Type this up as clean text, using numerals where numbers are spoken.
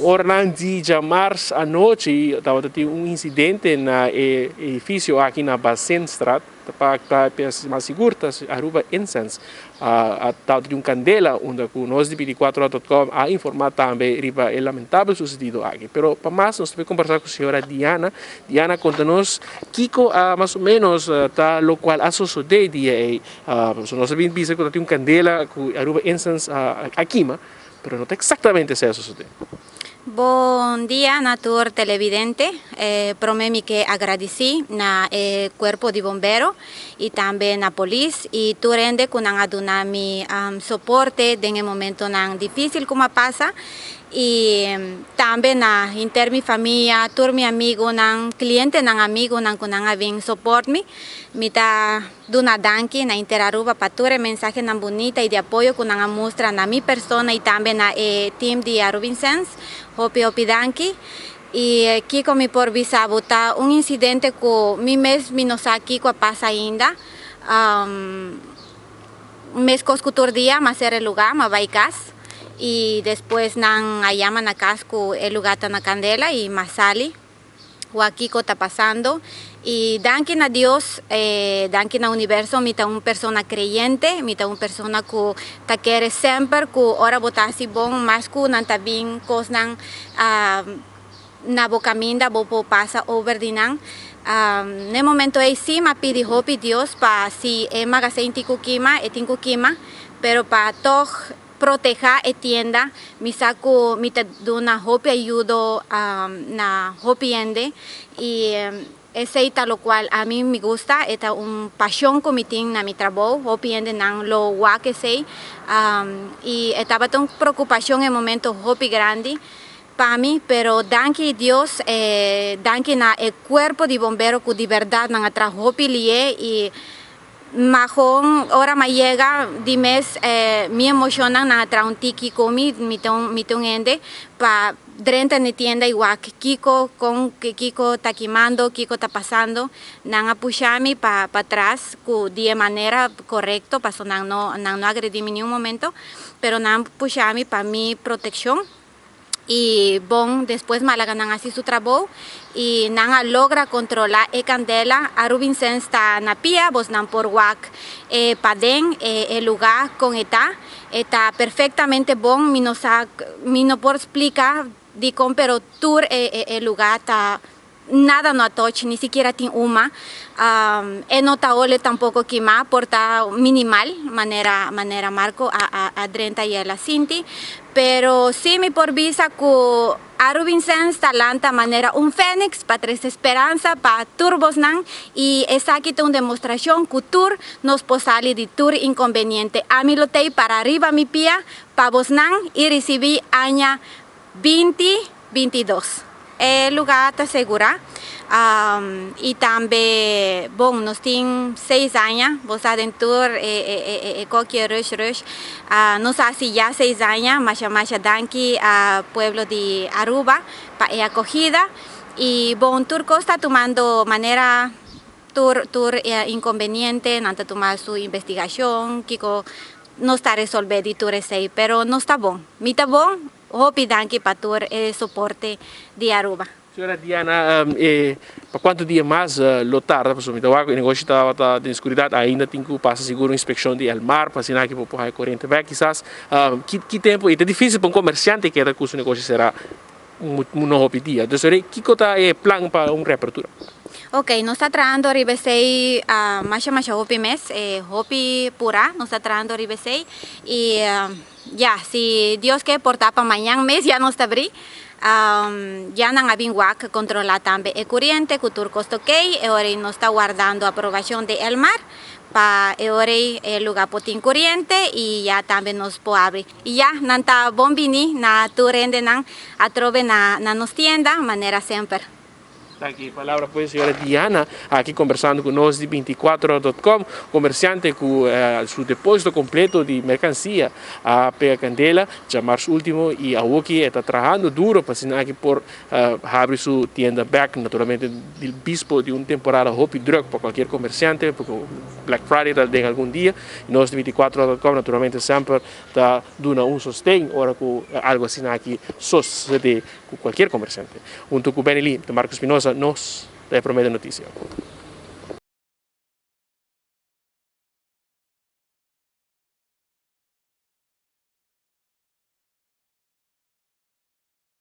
hora de março à noite, estava tendo incidente no edifício aqui na Bacenstraat, para mais seguro, Aruba Incense. Estava tendo candela, onde nós de 24.com a informar também riba é lamentável sucedido aqui. Pero para mais, nós temos conversar com a senhora Diana. Diana conta-nos Kiko mais ou menos tá lo qual a sucedido aí. Nós sabemos que tem candela com Aruba Incense aqui, pero não tem exatamente esse sucedido. Bom dia, Natur televidente. Promemi que agradeci na Cuerpo de Bombero e também na Polícia e turende que não adunami suporte em momento não difícil como passa e também na inter mi família, tur mi amigo, não cliente, não amigo, não que não vem suporte me tá duna danke na Interaruba para ture mensagem não bonita e de apoio que não mostra na minha persona e também na team de Aruba Incense. Hopi danke. E Kiko me por sabotar incidente que mi mes não sabe Kiko passa ainda. Mes coscutur dia, mas era lugar, mas vai casa. E depois não ayama na casa que o lugar está na candela e masali. O Kiko está passando. E danke a Deus, danke ao universo, me tá uma pessoa creyente, me tá uma pessoa que tá quer sempre que ora botasse bom, mas que não tá bem, coisa não na boca minda, bopo passa over de não. No momento aí sim, me pedi hope Deus para se magazine tico quima, tinco quima, pero para toch proteger a tienda, me saco, me tá dando hope ajuda na hope ende e ese es lo cual a mí me gusta, es una pasión que me tengo en mi trabajo, o pienso en lo que sé, y estaba tan preocupación en el momento muy grande para mí, pero danke a Dios, danke al cuerpo de bomberos que de verdad han trabajado y Mahon, ahora me llega de mes, me emociona na traun tiki comi, mi ton ende, pa drenta en tienda igual que Kiko, con que Kiko está quemando, Kiko está pasando, nan apuchami pa atrás, de manera correcta, para no agredirme en ningún momento, pero nan apuchami para mi protección. Y bon, después Málaga nan así su trabajo y nan logra controlar candela. Aruba Incense está na pia, vos nan por wak paden el lugar con está perfectamente bon. Mi no por explicar di con pero tour el lugar está nada no atoche, ni siquiera tiene uma. No taole tampoco quema, porta minimal, manera marco a 30 y a la cinti. Pero sí me por visa que Aruba Incense talanta manera un fénix para tres esperanza para turbos nan y esa aquí una demostración que tur nos posali de tur inconveniente. A mí lo tei para arriba mi pia para vos nan y recibí año 2022. El lugar está segura. Y también, bueno, nos tienen 6 años, vos adentro, cualquier rush, nos hace ya 6 años, más danke a pueblo de Aruba, para la acogida, y bueno, Turco está tomando manera, inconveniente, no está tomando su investigación, Kiko no está resolviendo Tur ese, pero no está bon, mi está bon, hopi danke para Tur el soporte de Aruba. Senhora Diana, para quanto dia mais lotar, pessoal, então o negócio está em escuridão, ainda tem que passar seguro inspeção de mar, para assinar que para pôr a corrente vai, quizás, que tempo, é difícil para um comerciante que era que o negócio será um novo dia, então, que está plano para uma reapertura? Ok, nos está trabajando Ribesei más hopi mes, hopi pura, nos está trabajando Ribesei y ya, si Dios quiere portar para mañana mes ya nos está abrir. Ya no había que controlar también el corriente, que el costo que ahora nos está guardando aprobación de el mar para ahora el lugar potin corriente y ya también nos puede abrir. Y ya, nanta bombini, na tu rende nan atrove na nos tienda, manera siempre. Aquí palabra pues señora Diana, aquí conversando con nosotros de 24.com, comerciante con su depósito completo de mercancía a Pega Candela, ya marzo último y aquí está trabajando duro para aquí por abrir su tienda back, naturalmente el bispo de una temporada Hopi Drug para cualquier comerciante, porque Black Friday tal vez algún día, y nosotros de 24.com naturalmente siempre está dando un sostén, ahora con algo así aquí sucede con cualquier comerciante. Junto con Benny Lee, de Marcos Espinosa, nos da Promedio Noticia.